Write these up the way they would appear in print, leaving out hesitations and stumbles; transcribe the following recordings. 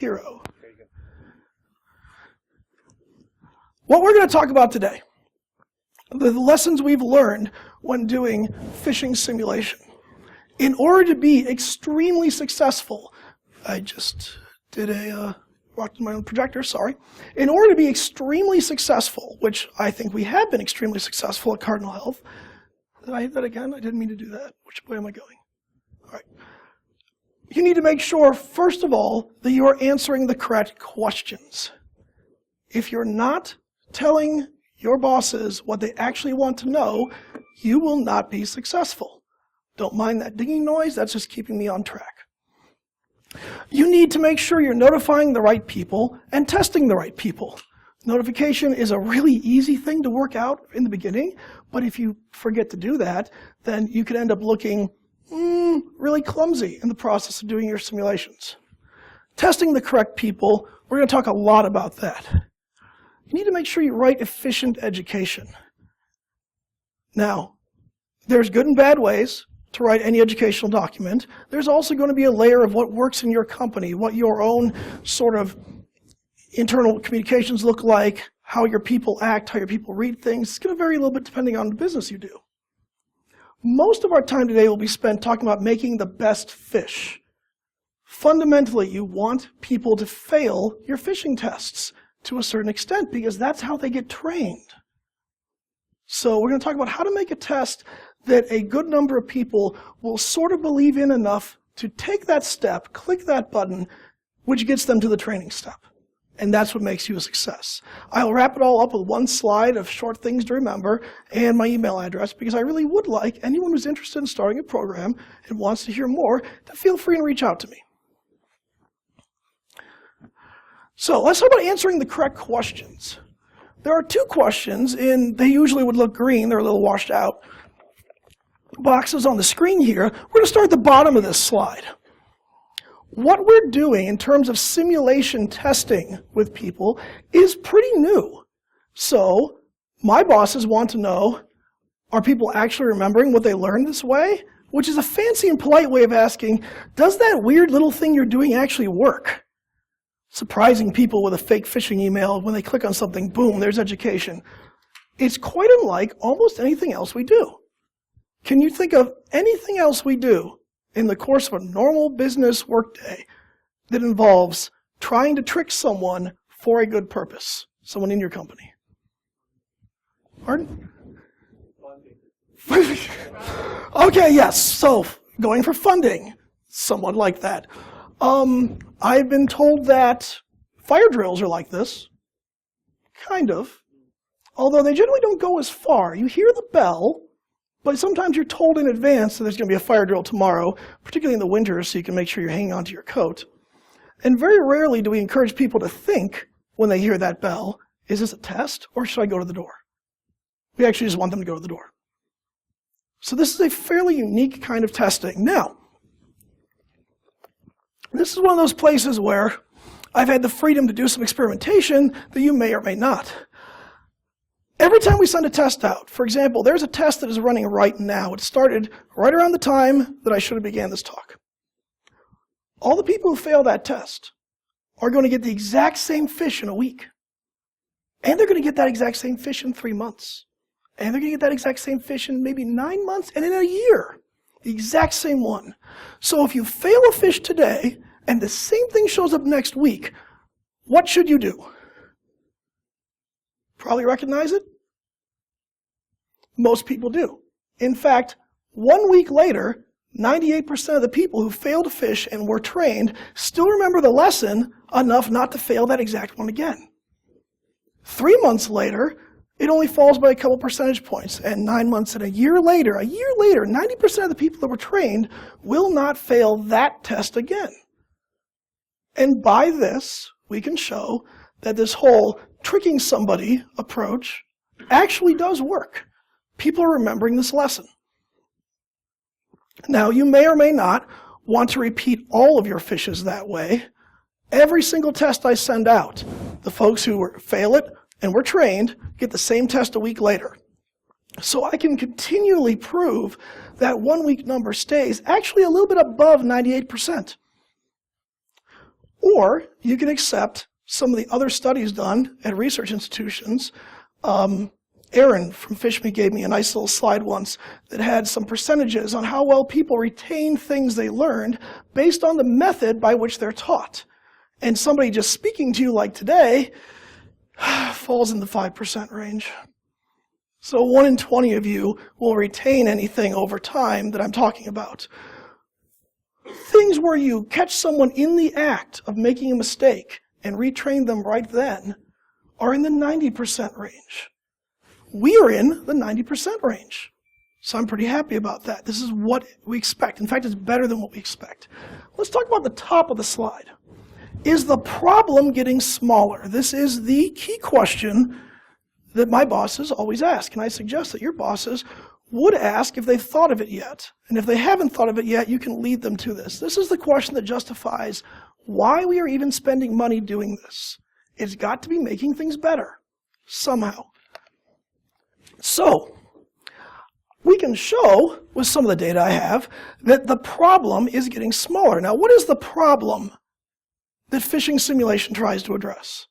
Hero. What we're going to talk about today, the lessons we've learned when doing phishing simulation. In order to be extremely successful, I just did walked in my own projector, sorry. In order to be extremely successful, which I think we have been extremely successful at Cardinal Health. Did I hit that again? I didn't mean to do that. Which way am I going? All right. You need to make sure, first of all, that you are answering the correct questions. If you're not telling your bosses what they actually want to know, you will not be successful. Don't mind that dinging noise, that's just keeping me on track. You need to make sure you're notifying the right people and testing the right people. Notification is a really easy thing to work out in the beginning, but if you forget to do that, then you could end up looking really clumsy in the process of doing your simulations. Testing the correct people, we're going to talk a lot about that. You need to make sure you write efficient education. Now, there's good and bad ways to write any educational document. There's also going to be a layer of what works in your company, what your own sort of internal communications look like, how your people act, how your people read things. It's going to vary a little bit depending on the business you do. Most of our time today will be spent talking about making the best fish. Fundamentally, you want people to fail your phishing tests to a certain extent because that's how they get trained. So we're going to talk about how to make a test that a good number of people will sort of believe in enough to take that step, click that button, which gets them to the training step. And that's what makes you a success. I'll wrap it all up with one slide of short things to remember and my email address because I really would like anyone who's interested in starting a program and wants to hear more to feel free and reach out to me. So let's talk about answering the correct questions. There are two questions, and they usually would look green. They're a little washed out. Boxes on the screen here. We're going to start at the bottom of this slide. What we're doing in terms of simulation testing with people is pretty new. So my bosses want to know, are people actually remembering what they learned this way? Which is a fancy and polite way of asking, does that weird little thing you're doing actually work? Surprising people with a fake phishing email, when they click on something, boom, there's education. It's quite unlike almost anything else we do. Can you think of anything else we do in the course of a normal business workday that involves trying to trick someone for a good purpose? Someone in your company. Pardon? Funding. Okay, yes, so going for funding, somewhat like that. I've been told that fire drills are like this. Kind of. Although they generally don't go as far. You hear the bell, but sometimes you're told in advance that there's going to be a fire drill tomorrow, particularly in the winter, so you can make sure you're hanging onto your coat. And very rarely do we encourage people to think, when they hear that bell, is this a test, or should I go to the door? We actually just want them to go to the door. So this is a fairly unique kind of testing. Now, this is one of those places where I've had the freedom to do some experimentation that you may or may not. Every time we send a test out, for example, there's a test that is running right now. It started right around the time that I should have began this talk. All the people who fail that test are going to get the exact same fish in a week. And they're going to get that exact same fish in 3 months. And they're going to get that exact same fish in maybe 9 months and in a year. The exact same one. So if you fail a fish today and the same thing shows up next week, what should you do? Probably recognize it? Most people do. In fact, 1 week later, 98% of the people who failed a fish and were trained still remember the lesson enough not to fail that exact one again. 3 months later, it only falls by a couple percentage points. And 9 months and a year later, 90% of the people that were trained will not fail that test again. And by this, we can show that this whole tricking somebody approach actually does work. People are remembering this lesson. Now, you may or may not want to repeat all of your fishes that way. Every single test I send out, the folks who fail it and were trained get the same test a week later. So I can continually prove that 1 week number stays actually a little bit above 98%. Or you can accept some of the other studies done at research institutions. Aaron from PhishMe gave me a nice little slide once that had some percentages on how well people retain things they learned based on the method by which they're taught. And somebody just speaking to you like today falls in the 5% range. So 1 in 20 of you will retain anything over time that I'm talking about. Things where you catch someone in the act of making a mistake and retrain them right then are in the 90% range. We are in the 90% range. So I'm pretty happy about that. This is what we expect. In fact, it's better than what we expect. Let's talk about the top of the slide. Is the problem getting smaller? This is the key question that my bosses always ask. And I suggest that your bosses would ask if they've thought of it yet. And if they haven't thought of it yet, you can lead them to this. This is the question that justifies why we are even spending money doing this. It's got to be making things better, somehow. So, we can show, with some of the data I have, that the problem is getting smaller. Now, what is the problem that phishing simulation tries to address?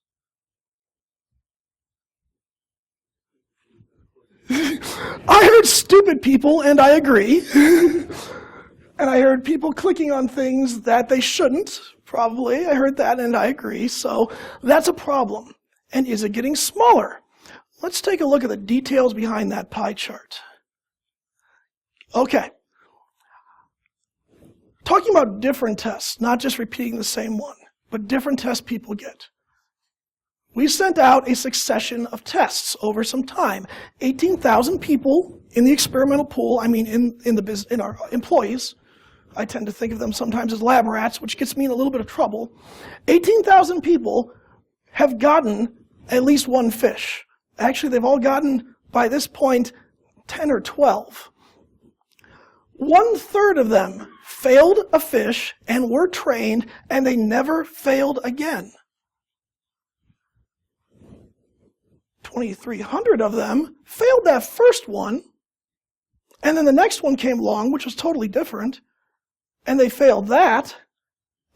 I heard stupid people, and I agree. And I heard people clicking on things that they shouldn't, probably. I heard that, and I agree. So that's a problem. And is it getting smaller? Let's take a look at the details behind that pie chart. Okay. Talking about different tests, not just repeating the same one, but different tests people get. We sent out a succession of tests over some time. 18,000 people in the experimental pool, in our employees. I tend to think of them sometimes as lab rats, which gets me in a little bit of trouble. 18,000 people have gotten at least one phish. Actually, they've all gotten, by this point, 10 or 12. 1/3 of them failed a phish and were trained, and they never failed again. 2,300 of them failed that first one, and then the next one came along, which was totally different, and they failed that,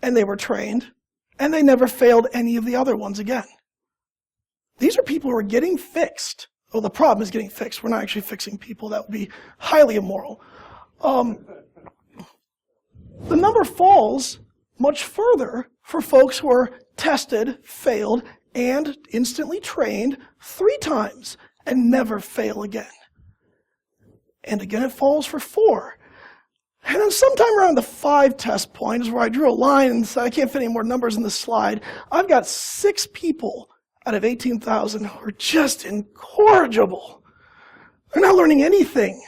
and they were trained, and they never failed any of the other ones again. These are people who are getting fixed. Well, the problem is getting fixed. We're not actually fixing people. That would be highly immoral. The number falls much further for folks who are tested, failed, and instantly trained 3 times and never fail again. And again, it falls for 4. And then sometime around the 5 test point is where I drew a line and said, I can't fit any more numbers in this slide. I've got 6 people out of 18,000 who are just incorrigible. They're not learning anything.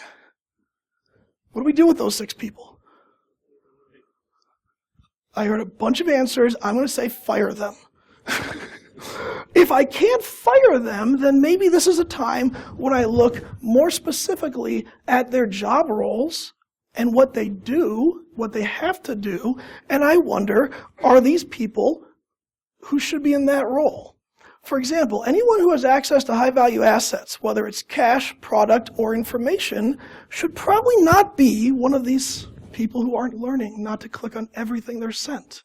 What do we do with those 6 people? I heard a bunch of answers. I'm going to say fire them. If I can't fire them, then maybe this is a time when I look more specifically at their job roles and what they do, what they have to do, and I wonder, are these people who should be in that role? For example, anyone who has access to high-value assets, whether it's cash, product, or information, should probably not be one of these people who aren't learning not to click on everything they're sent.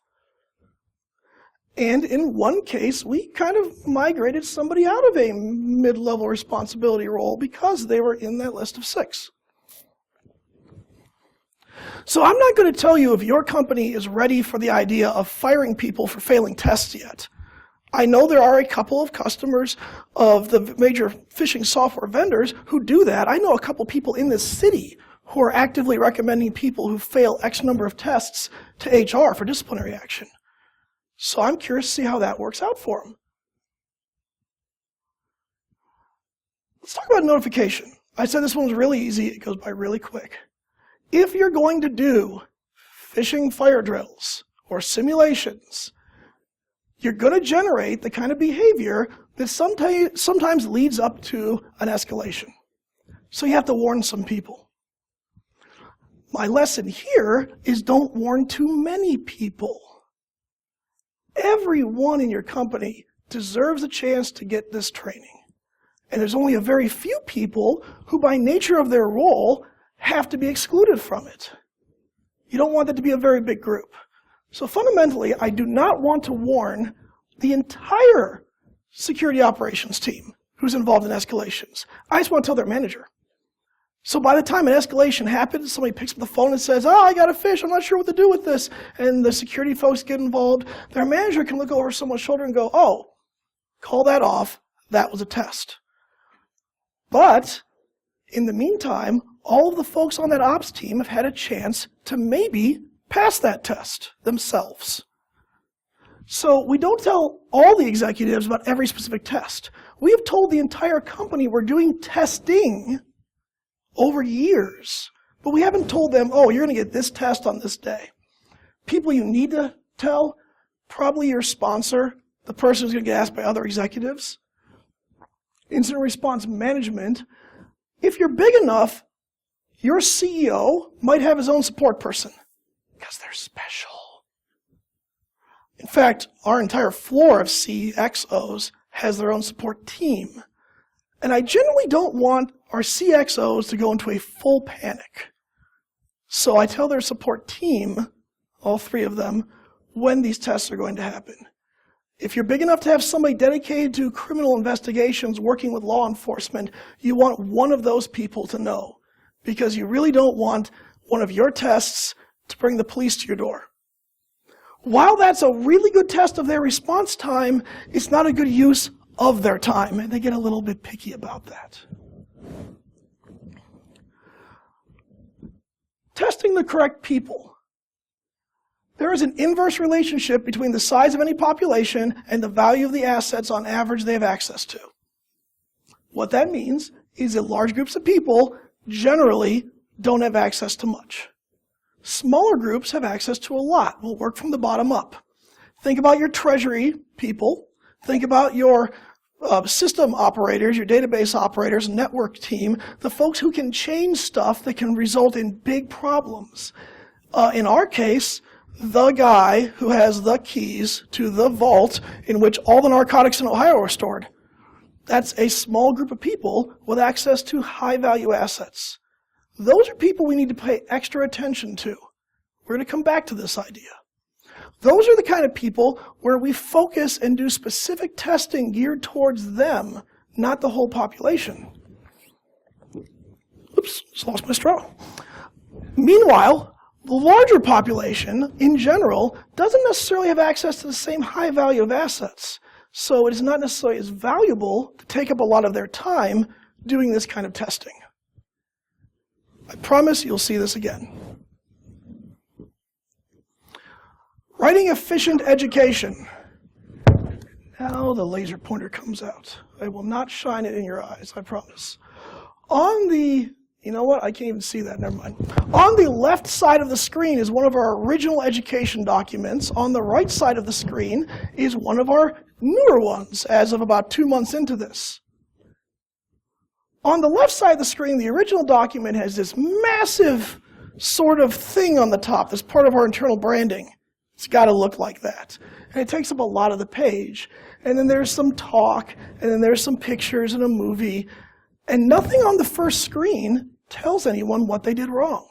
And in one case, we kind of migrated somebody out of a mid-level responsibility role because they were in that list of 6. So I'm not going to tell you if your company is ready for the idea of firing people for failing tests yet. I know there are a couple of customers of the major phishing software vendors who do that. I know a couple people in this city who are actively recommending people who fail X number of tests to HR for disciplinary action. So I'm curious to see how that works out for them. Let's talk about notification. I said this one was really easy. It goes by really quick. If you're going to do phishing fire drills or simulations, you're going to generate the kind of behavior that sometimes leads up to an escalation. So you have to warn some people. My lesson here is don't warn too many people. Everyone in your company deserves a chance to get this training. And there's only a very few people who, by nature of their role, have to be excluded from it. You don't want that to be a very big group. So fundamentally, I do not want to warn the entire security operations team who's involved in escalations. I just want to tell their manager. So by the time an escalation happens, somebody picks up the phone and says, oh, I got a phish, I'm not sure what to do with this, and the security folks get involved, their manager can look over someone's shoulder and go, oh, call that off, that was a test. But in the meantime, all of the folks on that ops team have had a chance to maybe pass that test themselves. So we don't tell all the executives about every specific test. We have told the entire company we're doing testing over years, but we haven't told them, oh, you're going to get this test on this day. People you need to tell, probably your sponsor, the person who's going to get asked by other executives. Incident response management. If you're big enough, your CEO might have his own support person because they're special. In fact, our entire floor of CXOs has their own support team. And I generally don't want our CXOs to go into a full panic. So I tell their support team, all three of them, when these tests are going to happen. If you're big enough to have somebody dedicated to criminal investigations working with law enforcement, you want one of those people to know, because you really don't want one of your tests to bring the police to your door. While that's a really good test of their response time, it's not a good use of their time, and they get a little bit picky about that. Testing the correct people. There is an inverse relationship between the size of any population and the value of the assets on average they have access to. What that means is that large groups of people generally don't have access to much. Smaller groups have access to a lot. We'll work from the bottom up. Think about your treasury people. Think about your system operators, your database operators, network team, the folks who can change stuff that can result in big problems. In our case, the guy who has the keys to the vault in which all the narcotics in Ohio are stored. That's a small group of people with access to high-value assets. Those are people we need to pay extra attention to. We're going to come back to this idea. Those are the kind of people where we focus and do specific testing geared towards them, not the whole population. Oops, just lost my straw. Meanwhile, the larger population, in general, doesn't necessarily have access to the same high value of assets. So it is not necessarily as valuable to take up a lot of their time doing this kind of testing. I promise you'll see this again. Writing efficient education. Now the laser pointer comes out. I will not shine it in your eyes, I promise. On the, you know what, I can't even see that, never mind. On the left side of the screen is one of our original education documents. On the right side of the screen is one of our newer ones, as of about 2 months into this. On the left side of the screen, the original document has this massive sort of thing on the top that's part of our internal branding. It's got to look like that. And it takes up a lot of the page. And then there's some talk, and then there's some pictures and a movie. And nothing on the first screen tells anyone what they did wrong.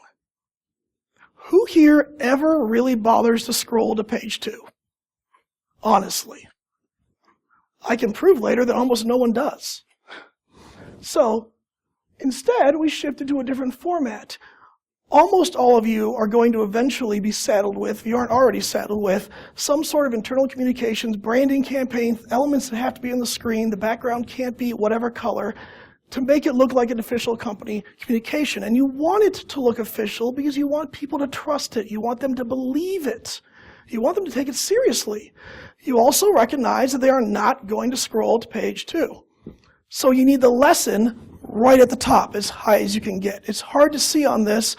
Who here ever really bothers to scroll to page 2? Honestly. I can prove later that almost no one does. So, instead, we shifted to a different format. Almost all of you are going to eventually be saddled with, if you aren't already saddled with, some sort of internal communications, branding campaign, elements that have to be on the screen, the background can't be whatever color, to make it look like an official company communication. And you want it to look official because you want people to trust it. You want them to believe it. You want them to take it seriously. You also recognize that they are not going to scroll to page 2. So you need the lesson right at the top, as high as you can get. It's hard to see on this,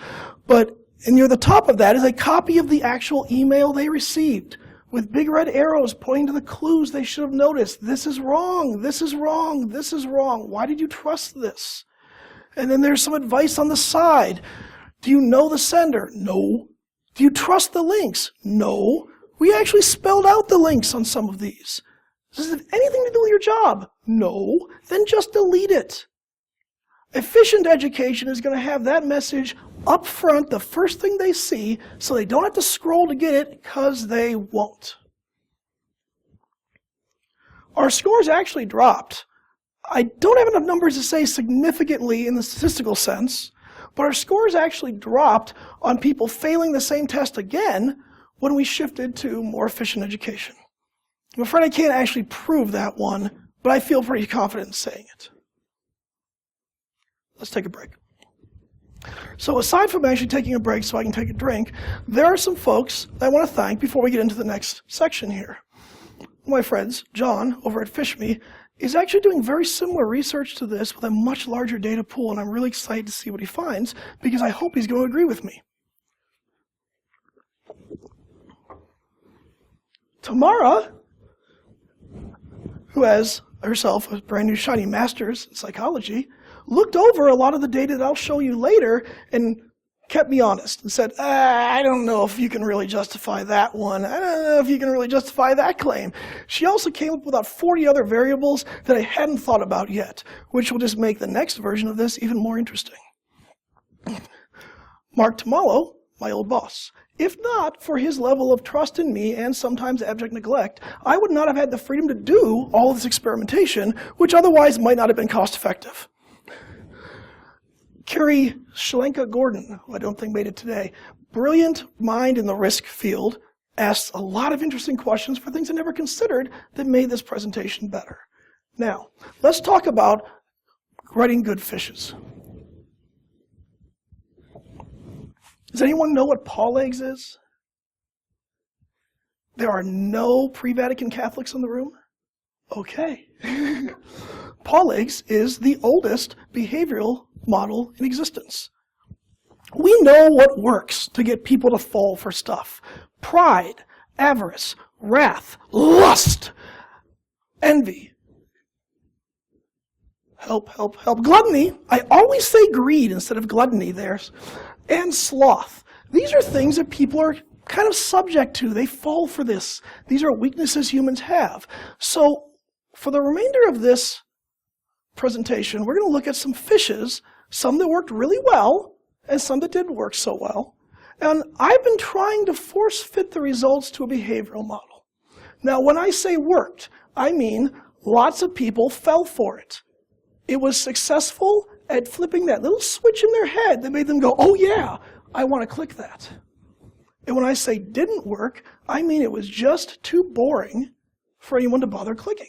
but near the top of that is a copy of the actual email they received, with big red arrows pointing to the clues they should have noticed. This is wrong, this is wrong, this is wrong. Why did you trust this? And then there's some advice on the side. Do you know the sender? No. Do you trust the links? No. We actually spelled out the links on some of these. Does it have anything to do with your job? No. Then just delete it. Efficient education is going to have that message up front, the first thing they see, so they don't have to scroll to get it, because they won't. Our scores actually dropped. I don't have enough numbers to say significantly in the statistical sense, but our scores actually dropped on people failing the same test again when we shifted to more efficient education. I'm afraid I can't actually prove that one, but I feel pretty confident in saying it. Let's take a break. So aside from actually taking a break so I can take a drink, there are some folks I want to thank before we get into the next section here. My friends, John, over at PhishMe, is actually doing very similar research to this with a much larger data pool, and I'm really excited to see what he finds, because I hope he's going to agree with me. Tamara, who has herself a brand new shiny master's in psychology, looked over a lot of the data that I'll show you later and kept me honest and said, I don't know if you can really justify that one. I don't know if you can really justify that claim. She also came up with about 40 other variables that I hadn't thought about yet, which will just make the next version of this even more interesting. Mark Tamalo, my old boss. If not for his level of trust in me and sometimes abject neglect, I would not have had the freedom to do all of this experimentation, which otherwise might not have been cost effective. Carrie Shlenka Gordon, who I don't think made it today, brilliant mind in the risk field, asked a lot of interesting questions for things I never considered that made this presentation better. Now, let's talk about writing good fishes. Does anyone know what Paul eggs is? There are no pre-Vatican Catholics in the room? Okay. Paul eggs is the oldest behavioral model in existence. We know what works to get people to fall for stuff. Pride, avarice, wrath, lust, envy. Help. Gluttony. I always say greed instead of gluttony there. And sloth. These are things that people are kind of subject to. They fall for this. These are weaknesses humans have. So for the remainder of this presentation, we're going to look at some fishes, some that worked really well, and some that didn't work so well. And I've been trying to force fit the results to a behavioral model. Now, when I say worked, I mean lots of people fell for it. It was successful at flipping that little switch in their head that made them go, oh yeah, I want to click that. And when I say didn't work, I mean it was just too boring for anyone to bother clicking.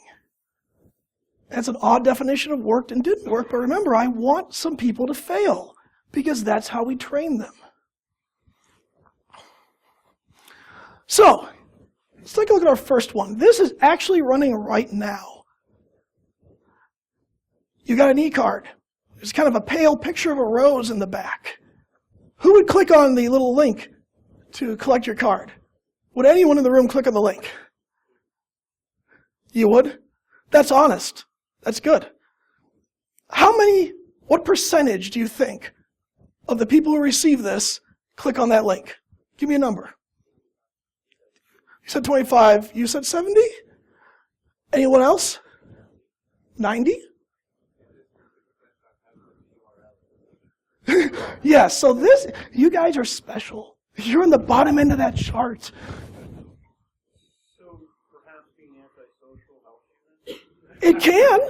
That's an odd definition of worked and didn't work, but remember, I want some people to fail, because that's how we train them. So, let's take a look at our first one. This is actually running right now. You got an e-card. There's kind of a pale picture of a rose in the back. Who would click on the little link to collect your card? Would anyone in the room click on the link? You would? That's honest. That's good. What percentage do you think of the people who receive this click on that link? Give me a number. You said 25. You said 70? Anyone else? 90? Yeah, so you guys are special. You're on the bottom end of that chart. So perhaps being antisocial helps? It can.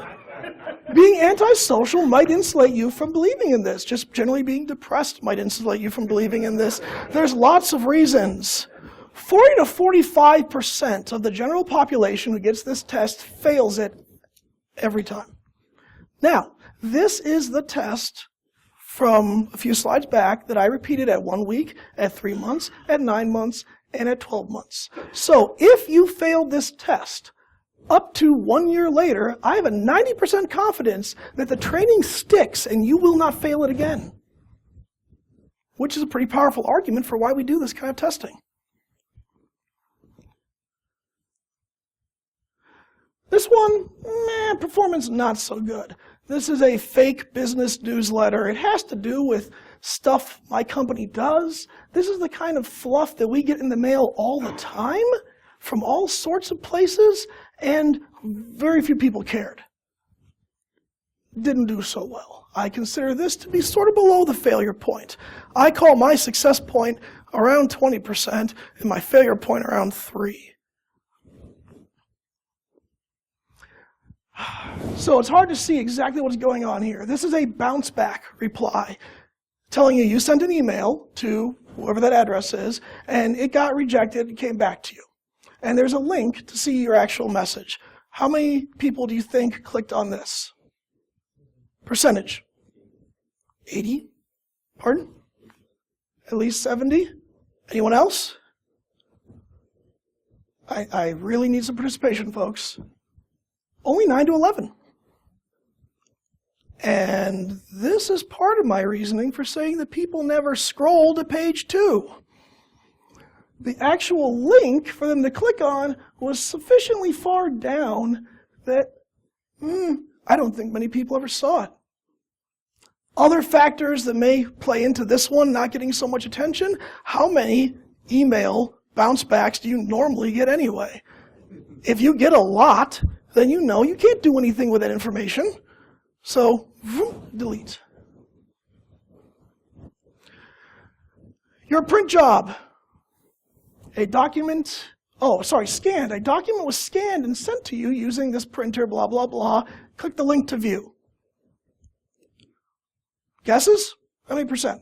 Being antisocial might insulate you from believing in this. Just generally being depressed might insulate you from believing in this. There's lots of reasons. 40 to 45% of the general population who gets this test fails it every time. Now, this is the test from a few slides back that I repeated at 1 week, at 3 months, at 9 months, and at 12 months. So if you failed this test up to 1 year later, I have a 90% confidence that the training sticks and you will not fail it again. Which is a pretty powerful argument for why we do this kind of testing. This one, performance not so good. This is a fake business newsletter. It has to do with stuff my company does. This is the kind of fluff that we get in the mail all the time from all sorts of places, and very few people cared. didn't do so well. I consider this to be sort of below the failure point. I call my success point around 20% and my failure point around 3%. So it's hard to see exactly what's going on here. This is a bounce back reply telling you sent an email to whoever that address is, and it got rejected and came back to you. And there's a link to see your actual message. How many people do you think clicked on this? Percentage? 80? Pardon? At least 70? Anyone else? I really need some participation, folks. Only 9 to 11. And this is part of my reasoning for saying that people never scroll to page 2. The actual link for them to click on was sufficiently far down that I don't think many people ever saw it. Other factors that may play into this one not getting so much attention: how many email bounce backs do you normally get anyway? If you get a lot, then you know you can't do anything with that information. So, delete. Your print job. A document, scanned. A document was scanned and sent to you using this printer, blah, blah, blah. Click the link to view. Guesses? How many percent?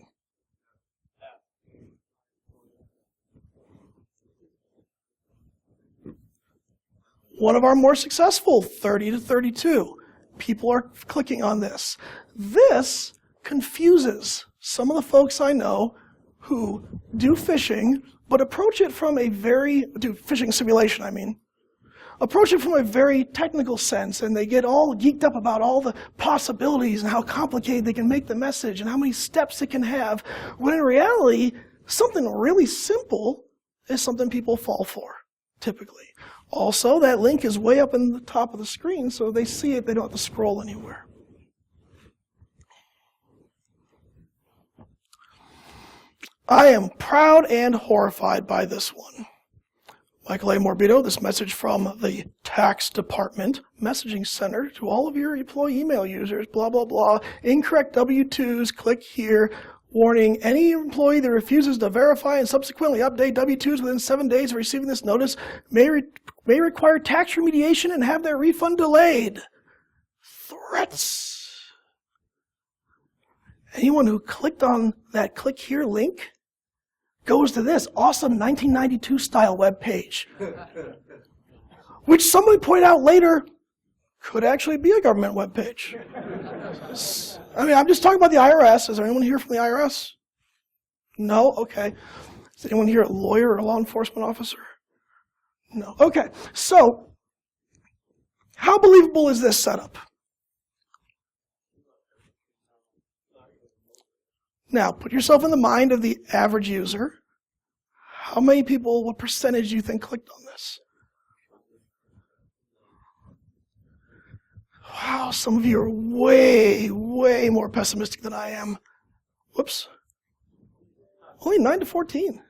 One of our more successful, 30 to 32. People are clicking on this. This confuses some of the folks I know who do phishing, but approach it from phishing simulation, approach it from a very technical sense, and they get all geeked up about all the possibilities and how complicated they can make the message and how many steps it can have, when in reality, something really simple is something people fall for, typically. Also, that link is way up in the top of the screen, so they see it, they don't have to scroll anywhere. I am proud and horrified by this one. Michael A. Morabito, this message from the tax department, messaging center to all of your employee email users, blah, blah, blah, incorrect W-2s, click here. Warning, any employee that refuses to verify and subsequently update W-2s within 7 days of receiving this notice may require tax remediation and have their refund delayed. Threats. Anyone who clicked on that click here link goes to this awesome 1992 style web page, which somebody pointed out later could actually be a government web page. I'm just talking about the IRS. Is there anyone here from the IRS? No? Okay. Is anyone here a lawyer or a law enforcement officer? No. Okay. So, how believable is this setup? Now, put yourself in the mind of the average user. How many people, what percentage do you think clicked on this? Wow, some of you are way, way more pessimistic than I am. Whoops. Only 9 to 14.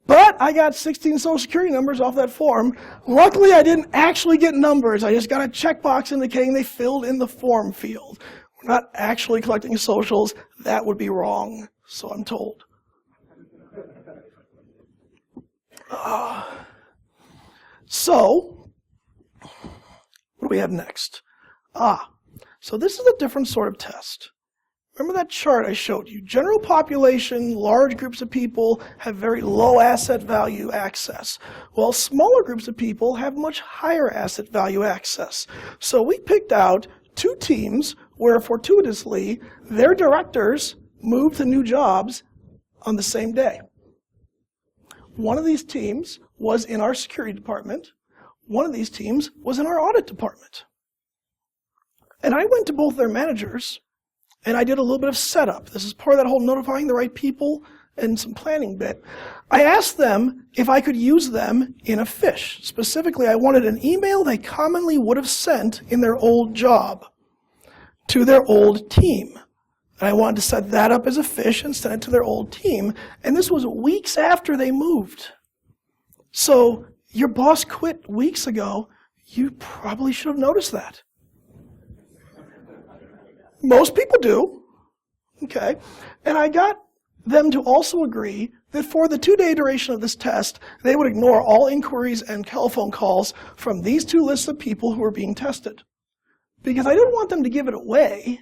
But I got 16 social security numbers off that form. Luckily, I didn't actually get numbers. I just got a checkbox indicating they filled in the form field. We're not actually collecting socials. That would be wrong, so I'm told. So, what do we have next? So this is a different sort of test. Remember that chart I showed you? General population, large groups of people have very low asset value access, while smaller groups of people have much higher asset value access. So we picked out 2 teams where fortuitously their directors moved to new jobs on the same day. One of these teams was in our security department. One of these teams was in our audit department. And I went to both their managers, and I did a little bit of setup. This is part of that whole notifying the right people and some planning bit. I asked them if I could use them in a phish. Specifically, I wanted an email they commonly would have sent in their old job to their old team. And I wanted to set that up as a phish and send it to their old team. And this was weeks after they moved. So your boss quit weeks ago. You probably should have noticed that. Most people do. Okay. And I got them to also agree that for the 2-day duration of this test, they would ignore all inquiries and telephone calls from these 2 lists of people who were being tested. Because I didn't want them to give it away.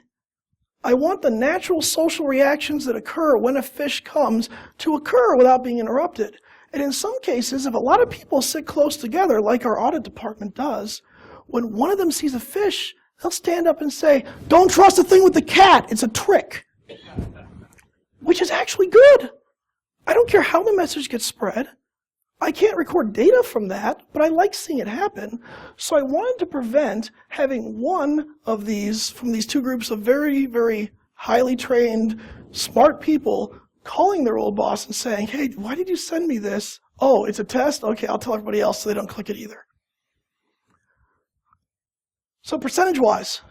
I want the natural social reactions that occur when a phish comes to occur without being interrupted. And in some cases, if a lot of people sit close together, like our audit department does, when one of them sees a phish, they'll stand up and say, "Don't trust the thing with the cat, it's a trick." Which is actually good. I don't care how the message gets spread. I can't record data from that, but I like seeing it happen. So I wanted to prevent having one of these, from these 2 groups of very, very highly trained, smart people, calling their old boss and saying, "Hey, why did you send me this? Oh, it's a test? Okay, I'll tell everybody else so they don't click it either." So percentage-wise,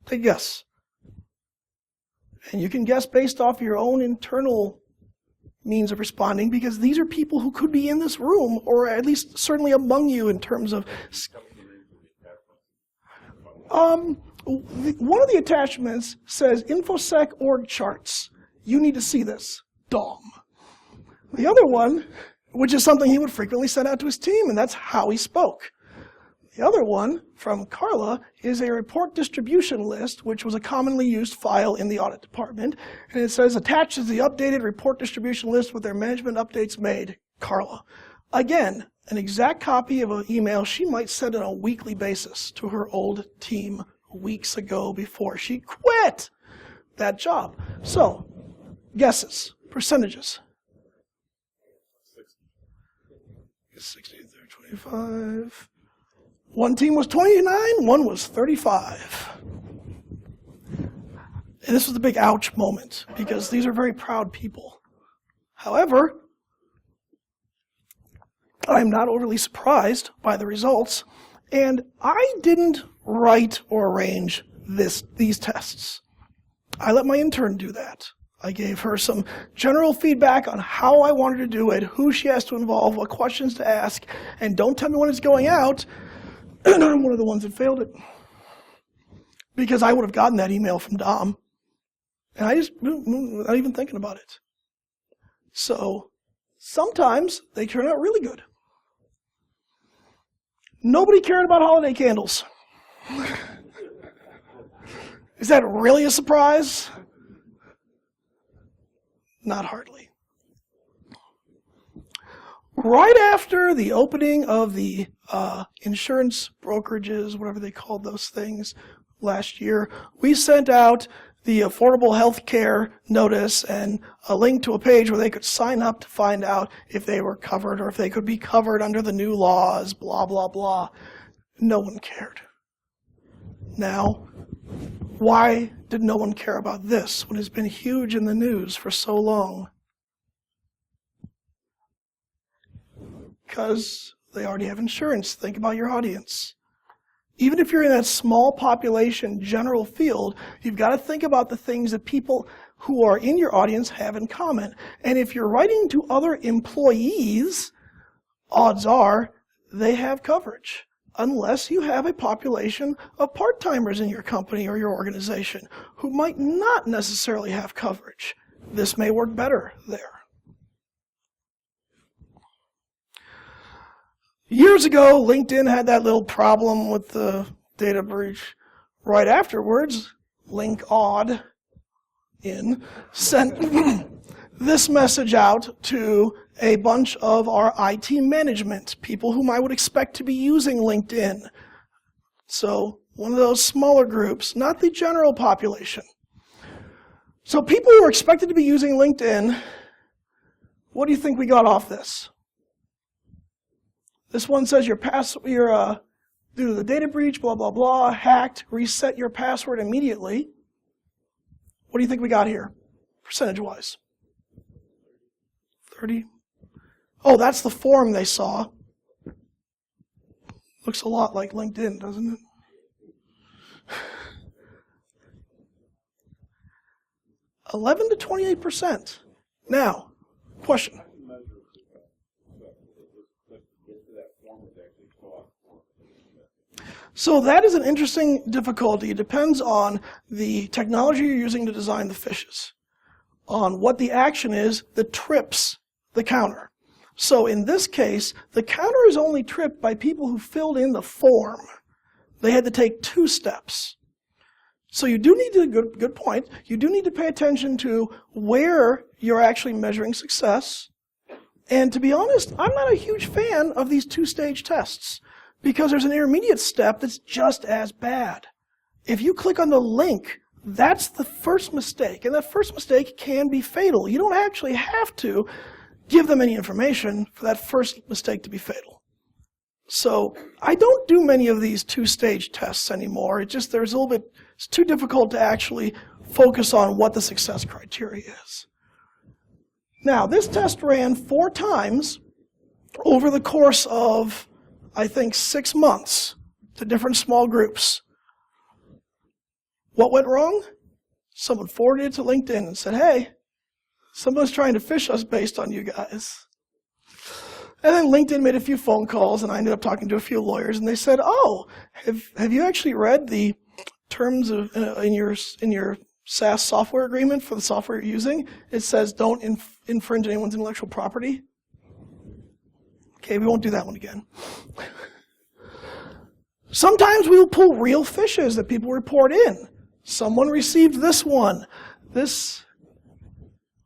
take a guess. And you can guess based off your own internal means of responding, because these are people who could be in this room, or at least certainly among you in terms of... One of the attachments says InfoSec org charts. You need to see this. Dom. The other one, which is something he would frequently send out to his team, and that's how he spoke. The other one, from Carla, is a report distribution list, which was a commonly used file in the audit department. And it says, attaches the updated report distribution list with their management updates made, Carla. Again, an exact copy of an email she might send on a weekly basis to her old team weeks ago before she quit that job. So, guesses, percentages. 60, 25. One team was 29, one was 35. And this was the big ouch moment, because these are very proud people. However, I'm not overly surprised by the results, and I didn't write or arrange these tests. I let my intern do that. I gave her some general feedback on how I wanted to do it, who she has to involve, what questions to ask, and don't tell me when it's going out. I'm one of the ones that failed it. Because I would have gotten that email from Dom. And I just, not even thinking about it. So, sometimes they turn out really good. Nobody cared about holiday candles. Is that really a surprise? Not hardly. Right after the opening of the insurance brokerages, whatever they called those things, last year, we sent out the Affordable Health Care notice and a link to a page where they could sign up to find out if they were covered or if they could be covered under the new laws, blah, blah, blah. No one cared. Now, why did no one care about this when it's been huge in the news for so long? Because they already have insurance. Think about your audience. Even if you're in that small population general field, you've got to think about the things that people who are in your audience have in common. And if you're writing to other employees, odds are they have coverage, unless you have a population of part-timers in your company or your organization who might not necessarily have coverage. This may work better there. Years ago, LinkedIn had that little problem with the data breach. Right afterwards, LinkedIn sent this message out to a bunch of our IT management, people whom I would expect to be using LinkedIn. So, one of those smaller groups, not the general population. So people who are expected to be using LinkedIn, what do you think we got off this? This one says due to the data breach, blah, blah, blah, hacked, reset your password immediately. What do you think we got here, percentage-wise? 30? Oh, that's the form they saw. Looks a lot like LinkedIn, doesn't it? 11 to 28%. Now, question. So that is an interesting difficulty. It depends on the technology you're using to design the phishes, on what the action is that trips the counter. So in this case, the counter is only tripped by people who filled in the form. They had to take 2 steps. So you do need to, good point, you do need to pay attention to where you're actually measuring success. And to be honest, I'm not a huge fan of these 2-stage tests because there's an intermediate step that's just as bad. If you click on the link, that's the first mistake, and that first mistake can be fatal. You don't actually have to give them any information for that first mistake to be fatal. So I don't do many of these 2-stage tests anymore. It's too difficult to actually focus on what the success criteria is. Now, this test ran 4 times over the course of, I think, 6 months to different small groups. What went wrong? Someone forwarded it to LinkedIn and said, hey, someone's trying to phish us based on you guys. And then LinkedIn made a few phone calls, and I ended up talking to a few lawyers, and they said, oh, have you actually read the terms of in your SaaS software agreement for the software you're using? It says don't infringe anyone's intellectual property. Okay, we won't do that one again. Sometimes we will pull real phishes that people report in. Someone received this one. This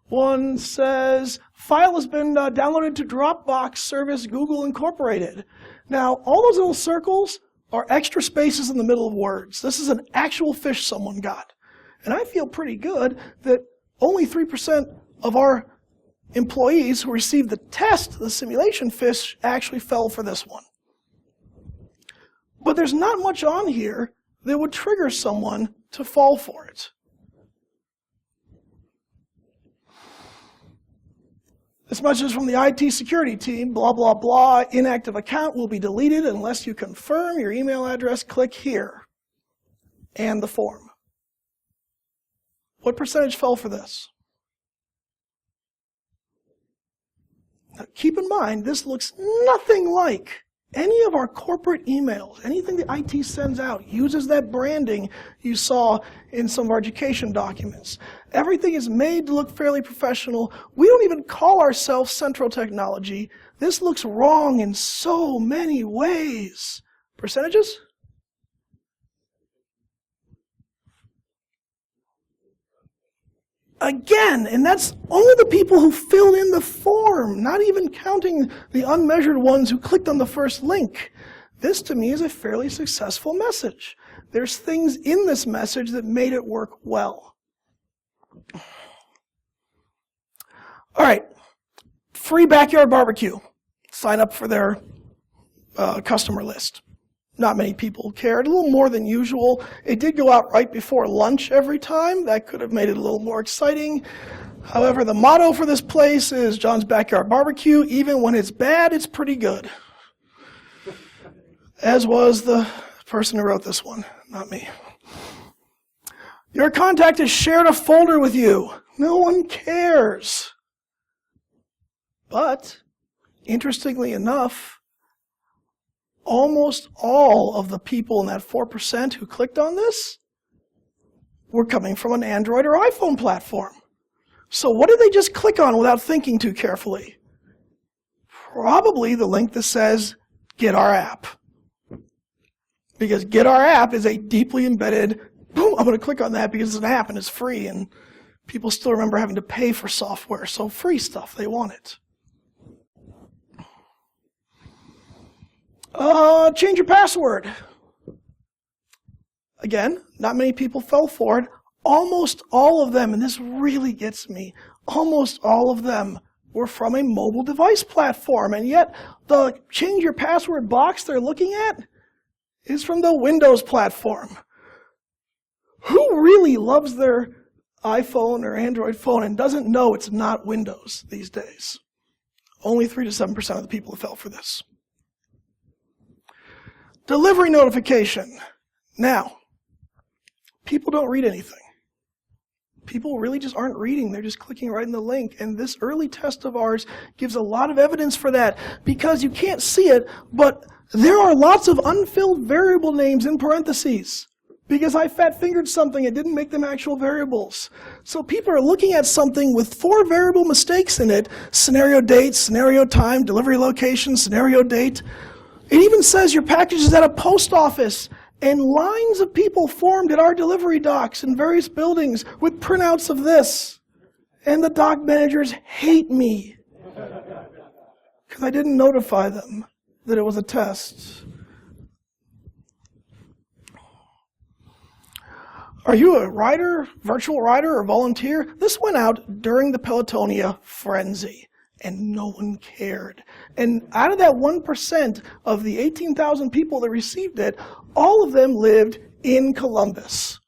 one says, file has been downloaded to Dropbox service Google Incorporated. Now, all those little circles are extra spaces in the middle of words. This is an actual phish someone got. And I feel pretty good that only 3% of our employees who received the test, the simulation phish, actually fell for this one. But there's not much on here that would trigger someone to fall for it. This message is from the IT security team, blah, blah, blah. Inactive account will be deleted unless you confirm your email address. Click here. And the form. What percentage fell for this? Now, keep in mind, this looks nothing like any of our corporate emails. Anything that IT sends out uses that branding you saw in some of our education documents. Everything is made to look fairly professional. We don't even call ourselves Central Technology. This looks wrong in so many ways. Percentages? Again, and that's only the people who filled in the form, not even counting the unmeasured ones who clicked on the first link. This, to me, is a fairly successful message. There's things in this message that made it work well. All right, free backyard barbecue. Sign up for their customer list. Not many people cared, a little more than usual. It did go out right before lunch every time. That could have made it a little more exciting. However, the motto for this place is John's Backyard Barbecue. Even when it's bad, it's pretty good. As was the person who wrote this one, not me. Your contact has shared a folder with you. No one cares. But, interestingly enough, almost all of the people in that 4% who clicked on this were coming from an Android or iPhone platform. So what did they just click on without thinking too carefully? Probably the link that says, get our app. Because get our app is a deeply embedded, boom, I'm going to click on that because it's an app and it's free, and people still remember having to pay for software, so free stuff, they want it. Change your password. Again, not many people fell for it. Almost all of them, and this really gets me, almost all of them were from a mobile device platform, and yet the change your password box they're looking at is from the Windows platform. Who really loves their iPhone or Android phone and doesn't know it's not Windows these days? Only 3 to 7% of the people fell for this. Delivery notification. Now, people don't read anything. People really just aren't reading. They're just clicking right in the link. And this early test of ours gives a lot of evidence for that because you can't see it, but There are lots of unfilled variable names in parentheses because I fat-fingered something and didn't make them actual variables. So people are looking at something with 4 variable mistakes in it: scenario date, scenario time, delivery location, scenario date. It even says your package is at a post office, and lines of people formed at our delivery docks in various buildings with printouts of this. And the dock managers hate me because I didn't notify them that it was a test. Are you a writer, virtual writer, or volunteer? This went out during the Pelotonia frenzy, and no one cared. And out of that 1% of the 18,000 people that received it, all of them lived in Columbus.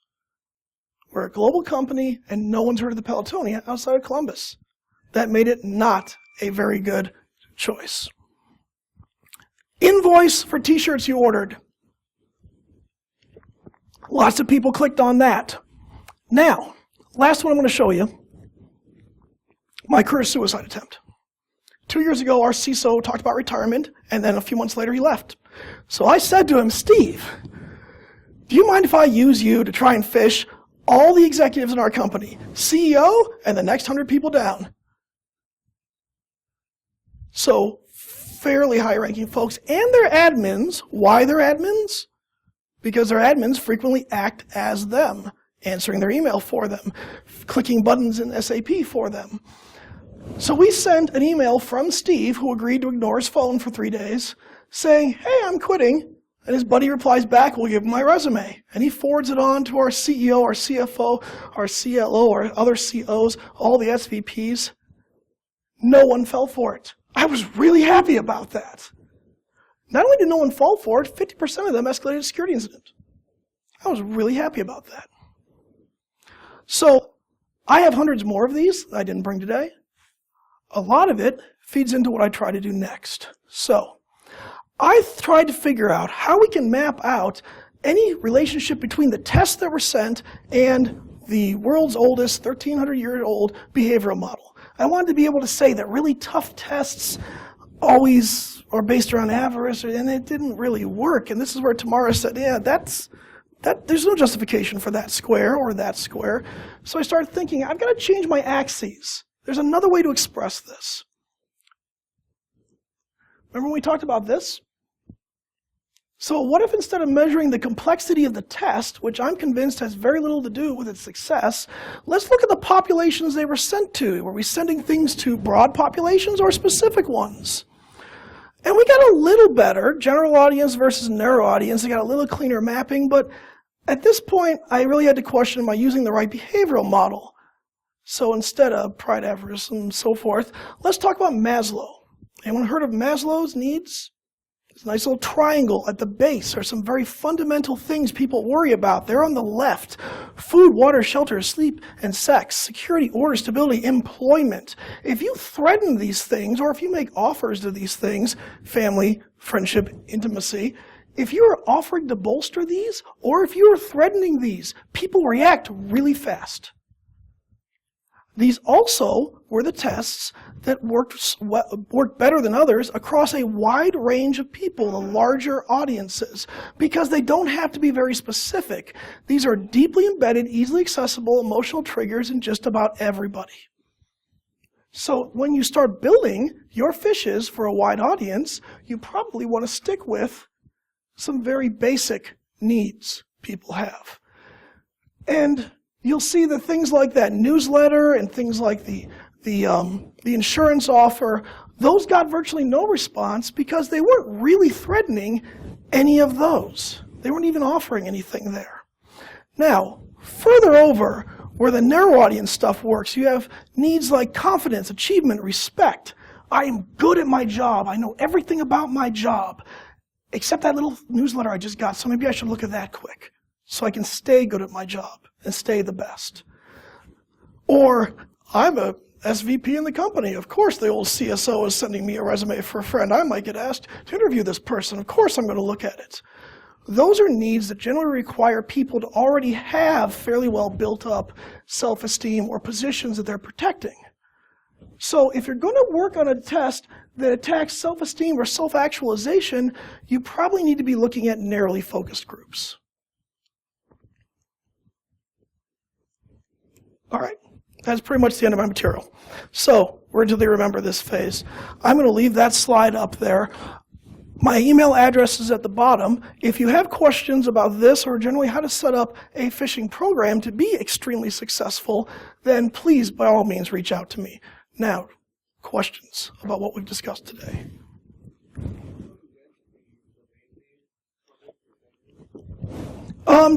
We're a global company, and no one's heard of the Pelotonia outside of Columbus. That made it not a very good choice. Invoice for t-shirts you ordered. Lots of people clicked on that. Now, last one I'm going to show you. My career suicide attempt. 2 years ago, our CISO talked about retirement, and then a few months later, he left. So I said to him, Steve, do you mind if I use you to try and phish all the executives in our company, CEO and the next 100 people down? So fairly high-ranking folks and their admins. Why they're admins? Because their admins frequently act as them, answering their email for them, clicking buttons in SAP for them. So we sent an email from Steve, who agreed to ignore his phone for 3 days, saying, hey, I'm quitting. And his buddy replies back, we'll give him my resume. And he forwards it on to our CEO, our CFO, our CLO, our other COs, all the SVPs. No one fell for it. I was really happy about that. Not only did no one fall for it, 50% of them escalated a security incident. I was really happy about that. So I have hundreds more of these that I didn't bring today. A lot of it feeds into what I try to do next. So I tried to figure out how we can map out any relationship between the tests that were sent and the world's oldest 1,300-year-old behavioral model. I wanted to be able to say that really tough tests always are based around avarice, and it didn't really work. And this is where Tamara said, yeah, there's no justification for that square or that square. So I started thinking, I've got to change my axes. There's another way to express this. Remember when we talked about this? So what if instead of measuring the complexity of the test, which I'm convinced has very little to do with its success, let's look at the populations they were sent to. Were we sending things to broad populations or specific ones? And we got a little better, general audience versus narrow audience. We got a little cleaner mapping, but at this point, I really had to question, am I using the right behavioral model? So instead of pride, avarice, and so forth, let's talk about Maslow. Anyone heard of Maslow's needs? It's a nice little triangle at the base. There are some very fundamental things people worry about. They're on the left. Food, water, shelter, sleep, and sex. Security, order, stability, employment. If you threaten these things, or if you make offers to these things, family, friendship, intimacy, if you are offering to bolster these, or if you are threatening these, people react really fast. These also were the tests that worked better than others across a wide range of people, the larger audiences, because they don't have to be very specific. These are deeply embedded, easily accessible emotional triggers in just about everybody. So when you start building your fishes for a wide audience, you probably want to stick with some very basic needs people have. And you'll see that things like that newsletter and things like the insurance offer, those got virtually no response because they weren't really threatening any of those. They weren't even offering anything there. Now, further over, where the narrow audience stuff works, you have needs like confidence, achievement, respect. I am good at my job. I know everything about my job, except that little newsletter I just got, so maybe I should look at that quick so I can stay good at my job and stay the best. Or, I'm a SVP in the company. Of course the old CSO is sending me a resume for a friend. I might get asked to interview this person. Of course I'm going to look at it. Those are needs that generally require people to already have fairly well built up self-esteem or positions that they're protecting. So if you're going to work on a test that attacks self-esteem or self-actualization, you probably need to be looking at narrowly focused groups. All right, that's pretty much the end of my material. So where do they remember this phase? I'm going to leave that slide up there. My email address is at the bottom. If you have questions about this or generally how to set up a phishing program to be extremely successful, then please, by all means, reach out to me. Now, questions about what we've discussed today?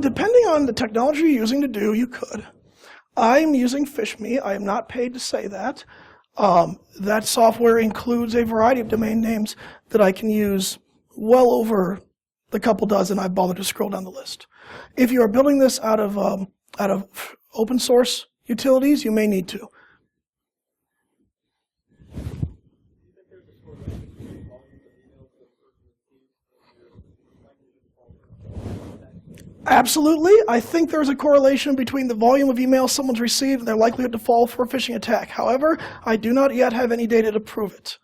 Depending on the technology you're using to do, you could. I'm using PhishMe. I am not paid to say that. That software includes a variety of domain names that I can use well over the couple dozen I've bothered to scroll down the list. If you are building this out of open source utilities, you may need to. Absolutely. I think there's a correlation between the volume of emails someone's received and their likelihood to fall for a phishing attack. However, I do not yet have any data to prove it.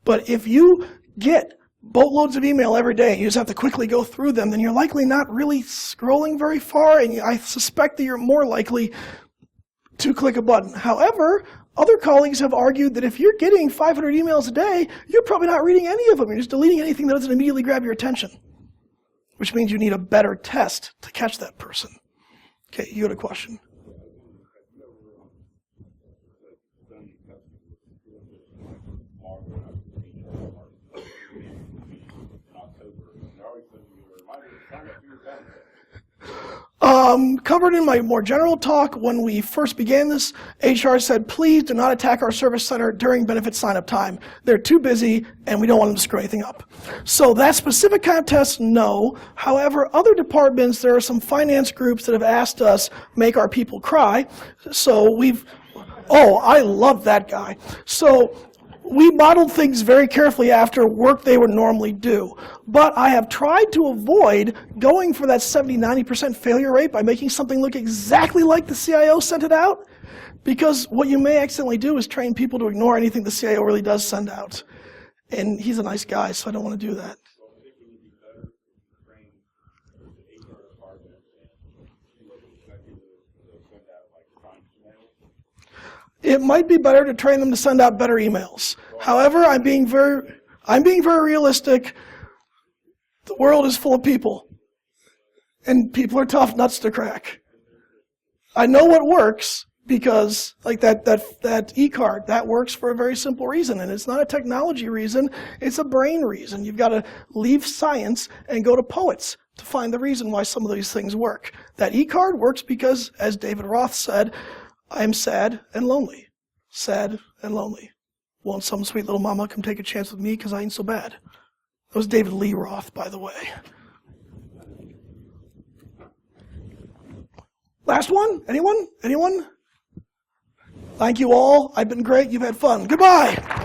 But if you get boatloads of email every day, you just have to quickly go through them, then you're likely not really scrolling very far, and I suspect that you're more likely to click a button. However, other colleagues have argued that if you're getting 500 emails a day, you're probably not reading any of them. You're just deleting anything that doesn't immediately grab your attention, which means you need a better test to catch that person. Okay, you had a question. Covered in my more general talk, when we first began this, HR said, please do not attack our service center during benefit sign-up time. They're too busy, and we don't want them to screw anything up. So that specific kind of test, no. However, other departments, there are some finance groups that have asked us, make our people cry. So I love that guy. So we modeled things very carefully after work they would normally do. But I have tried to avoid going for that 70-90% failure rate by making something look exactly like the CIO sent it out, because what you may accidentally do is train people to ignore anything the CIO really does send out. And he's a nice guy, so I don't want to do that. It might be better to train them to send out better emails. However, I'm being very realistic. The world is full of people, and people are tough nuts to crack. I know what works because, like that e-card, that works for a very simple reason, and it's not a technology reason, it's a brain reason. You've got to leave science and go to poets to find the reason why some of these things work. That e-card works because, as David Roth said, I'm sad and lonely. Sad and lonely. Won't some sweet little mama come take a chance with me because I ain't so bad? That was David Lee Roth, by the way. Last one? Anyone? Anyone? Thank you all. I've been great. You've had fun. Goodbye.